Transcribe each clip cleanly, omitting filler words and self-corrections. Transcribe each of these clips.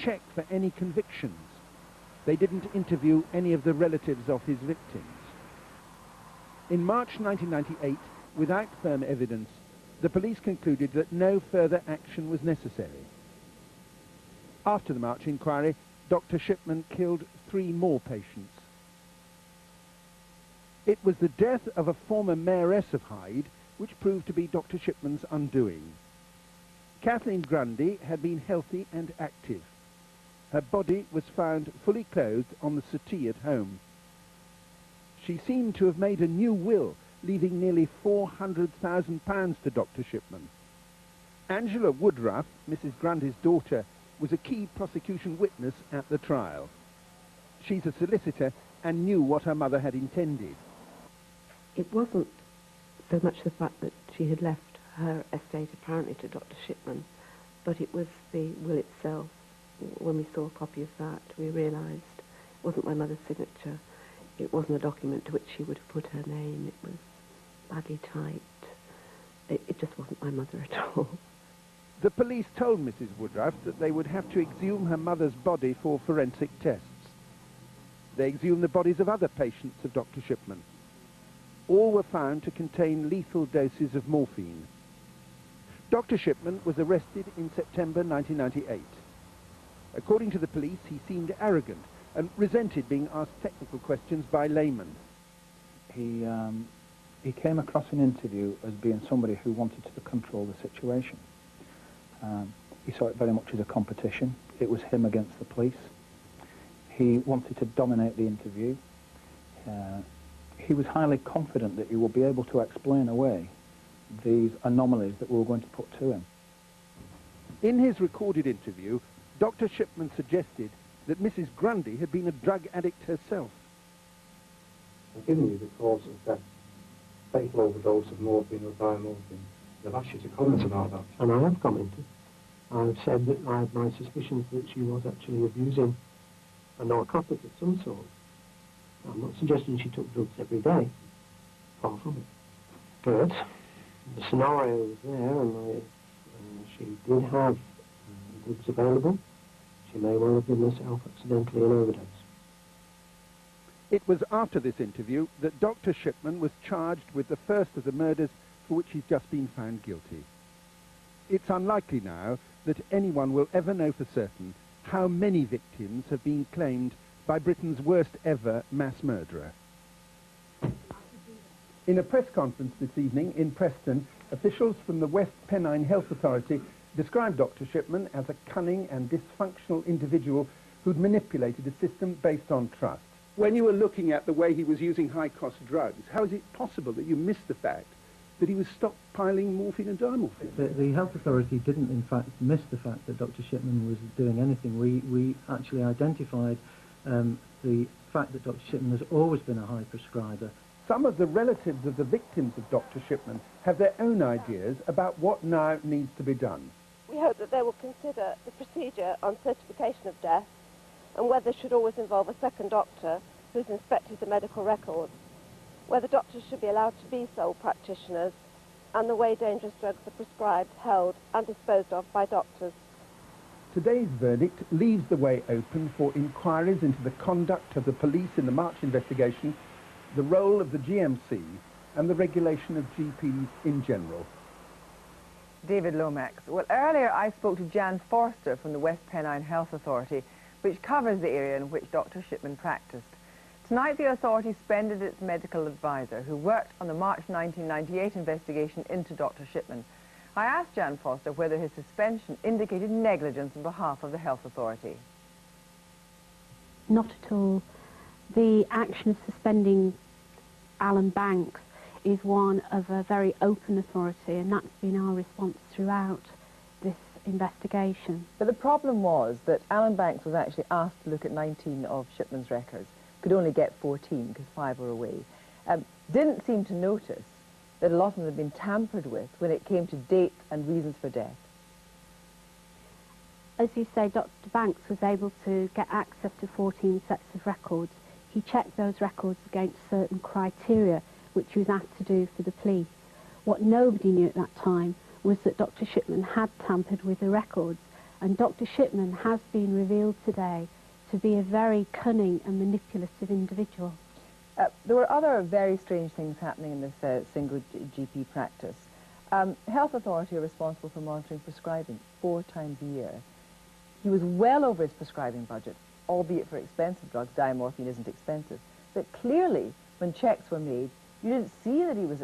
check for any convictions. They didn't interview any of the relatives of his victims. In March 1998, without firm evidence, the police concluded that no further action was necessary. After the March inquiry, Dr. Shipman killed 3 more patients. It was the death of a former mayoress of Hyde which proved to be Dr. Shipman's undoing. Kathleen Grundy had been healthy and active. Her body was found fully clothed on the settee at home. She seemed to have made a new will, leaving nearly £400,000 to Dr. Shipman. Angela Woodruff, Mrs. Grundy's daughter, was a key prosecution witness at the trial. She's a solicitor and knew what her mother had intended. It wasn't so much the fact that she had left her estate apparently to Dr. Shipman, but it was the will itself. When we saw a copy of that, we realised it wasn't my mother's signature. It wasn't a document to which she would have put her name. It was badly typed. It just wasn't my mother at all. The police told Mrs. Woodruff that they would have to exhume her mother's body for forensic tests. They exhumed the bodies of other patients of Dr. Shipman. All were found to contain lethal doses of morphine. Dr. Shipman was arrested in September 1998. According to the police, he seemed arrogant and resented being asked technical questions by laymen. He came across an interview as being somebody who wanted to control the situation. He saw it very much as a competition. It was him against the police. He wanted to dominate the interview. He was highly confident that he would be able to explain away these anomalies that we were going to put to him. In his recorded interview, Dr. Shipman suggested that Mrs. Grundy had been a drug addict herself. I've given you the cause of death, fatal overdose of morphine or diamorphine. They've asked you to comment about that. And I have commented. I've said that I have my suspicions that she was actually abusing a narcotic of some sort. I'm not suggesting she took drugs every day. Far from it. But the scenario was there, and she did have goods available. She may well have given herself accidentally an overdose. It was after this interview that Dr. Shipman was charged with the first of the murders for which he's just been found guilty. It's unlikely now that anyone will ever know for certain how many victims have been claimed by Britain's worst ever mass murderer. In a press conference this evening in Preston, officials from the West Pennine Health Authority described Dr. Shipman as a cunning and dysfunctional individual who'd manipulated a system based on trust. When you were looking at the way he was using high-cost drugs, how is it possible that you missed the fact that he was stockpiling morphine and diamorphine? The health authority didn't, in fact, miss the fact that Dr. Shipman was doing anything. We actually identified the fact that Dr. Shipman has always been a high prescriber. Some of the relatives of the victims of Dr. Shipman have their own ideas about what now needs to be done. We hope that they will consider the procedure on certification of death and whether it should always involve a second doctor who's inspected the medical records, whether doctors should be allowed to be sole practitioners, and the way dangerous drugs are prescribed, held and disposed of by doctors. Today's verdict leaves the way open for inquiries into the conduct of the police in the March investigation, the role of the GMC and the regulation of GPs in general. David Lomax. Well, earlier I spoke to Jan Forster from the West Pennine Health Authority, which covers the area in which Dr. Shipman practiced. Tonight the authority suspended its medical advisor, who worked on the March 1998 investigation into Dr. Shipman. I asked Jan Forster whether his suspension indicated negligence on behalf of the health authority. Not at all. The action of suspending Alan Banks is one of a very open authority, and that's been our response throughout this investigation. But the problem was that Alan Banks was actually asked to look at 19 of Shipman's records, could only get 14 because 5 were away. Didn't seem to notice that a lot of them had been tampered with when it came to dates and reasons for death. As you say, Dr. Banks was able to get access to 14 sets of records. He checked those records against certain criteria, which he was asked to do for the police. What nobody knew at that time was that Dr. Shipman had tampered with the records, And Dr. Shipman has been revealed today to be a very cunning and manipulative individual. There were other very strange things happening in this single GP practice. Health Authority are responsible for monitoring prescribing 4 times a year. He was well over his prescribing budget, albeit for expensive drugs. Diamorphine isn't expensive. But clearly, when checks were made, you didn't see that he was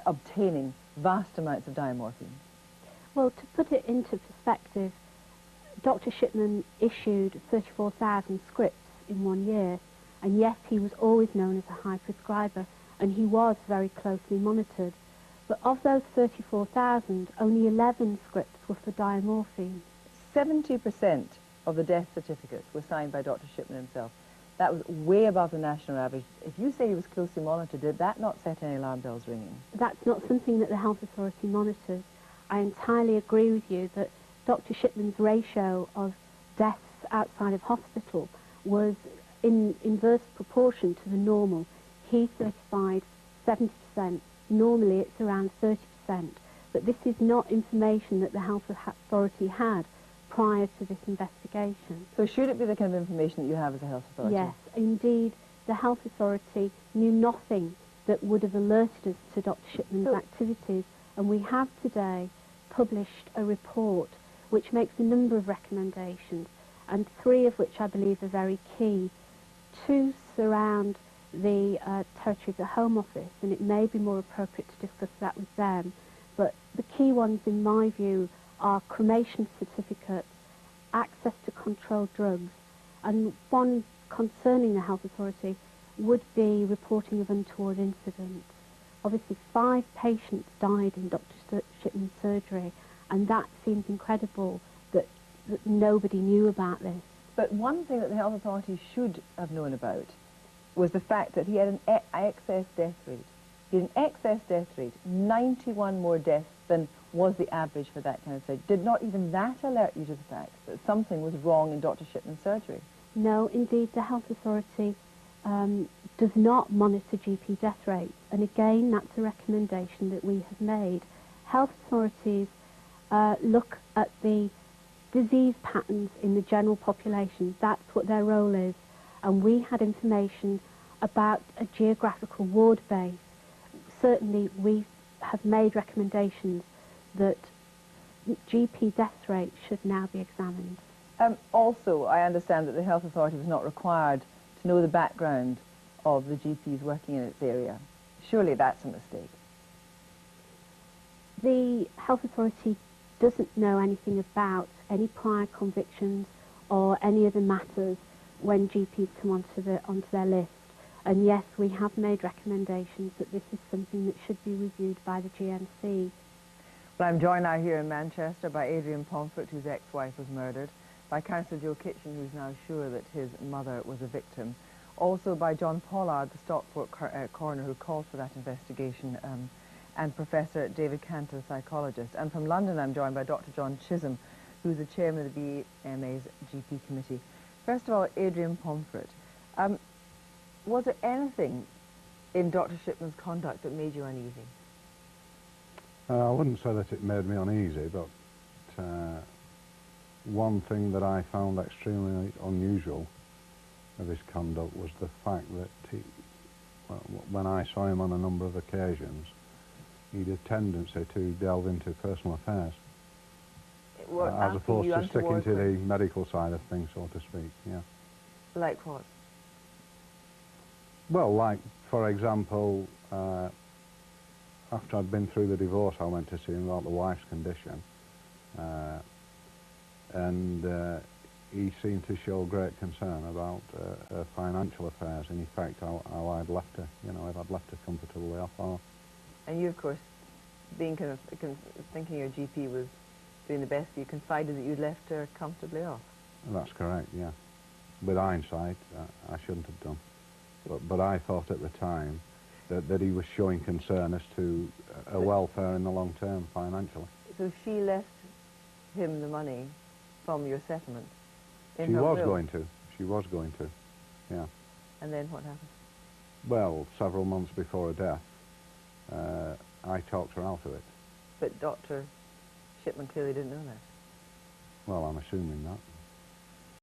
obtaining vast amounts of diamorphine. Well, to put it into perspective, Dr. Shipman issued 34,000 scripts in 1 year, and yes, he was always known as a high prescriber, and he was very closely monitored. But of those 34,000, only 11 scripts were for diamorphine. 70% of the death certificates were signed by Dr. Shipman himself. That was way above the national average. If you say he was closely monitored, did that not set any alarm bells ringing? That's not something that the Health Authority monitors. I entirely agree with you that Dr. Shipman's ratio of deaths outside of hospital was in inverse proportion to the normal. He certified 70%. Normally it's around 30%. But this is not information that the Health Authority had prior to this investigation. So should it be the kind of information that you have as a health authority? Yes, indeed. The Health Authority knew nothing that would have alerted us to Dr. Shipman's activities, and we have today published a report which makes a number of recommendations, and 3 of which I believe are very key. 2 surround the territory of the Home Office, and it may be more appropriate to discuss that with them. But the key ones, in my view, are cremation certificates, access to controlled drugs, and one concerning the Health Authority would be reporting of untoward incidents. Obviously, 5 patients died in Dr. Shipman's surgery, and that seems incredible that nobody knew about this. But one thing that the Health Authority should have known about was the fact that he had an excess death rate. He had an excess death rate, 91 more deaths than was the average for that kind of surgery. Did not even that alert you to the fact that something was wrong in Dr. Shipman's surgery? No, indeed, the Health Authority does not monitor GP death rates, and again, that's a recommendation that we have made. Health authorities look at the disease patterns in the general population. That's what their role is, and we had information about a geographical ward base. Certainly, we have made recommendations that GP death rates should now be examined. Also, I understand that the Health Authority was not required to know the background of the GPs working in its area. Surely that's a mistake. The Health Authority doesn't know anything about any prior convictions or any other matters when GPs come onto their list. And yes, we have made recommendations that this is something that should be reviewed by the GMC. Well, I'm joined now here in Manchester by Adrian Pomfret, whose ex-wife was murdered, by Councillor Joe Kitchen, who's now sure that his mother was a victim, also by John Pollard, the Stockport coroner who called for that investigation, and Professor David Cantor, psychologist. And from London, I'm joined by Dr. John Chisholm, who's the chairman of the BMA's GP committee. First of all, Adrian Pomfret, was there anything in Dr. Shipman's conduct that made you uneasy? I wouldn't say that it made me uneasy, but one thing that I found extremely unusual of his conduct was the fact that when I saw him on a number of occasions, he had a tendency to delve into personal affairs, as opposed to sticking to the medical side of things, so to speak. Yeah. Like what? Well, like, for example, after I'd been through the divorce, I went to see him about the wife's condition, and he seemed to show great concern about her financial affairs. In effect, how I'd left her, you know, if I'd left her comfortably off. Or and you, of course, being kind of thinking your GP was doing the best for you, confided that you'd left her comfortably off. That's correct, yeah. With hindsight, I shouldn't have done. But I thought at the time that he was showing concern as to her welfare in the long term financially. So she left him the money from your settlement? She was going to. She was going to, yeah. And then what happened? Well, several months before her death, I talked her out of it. But Dr. Shipman clearly didn't know that. Well, I'm assuming that.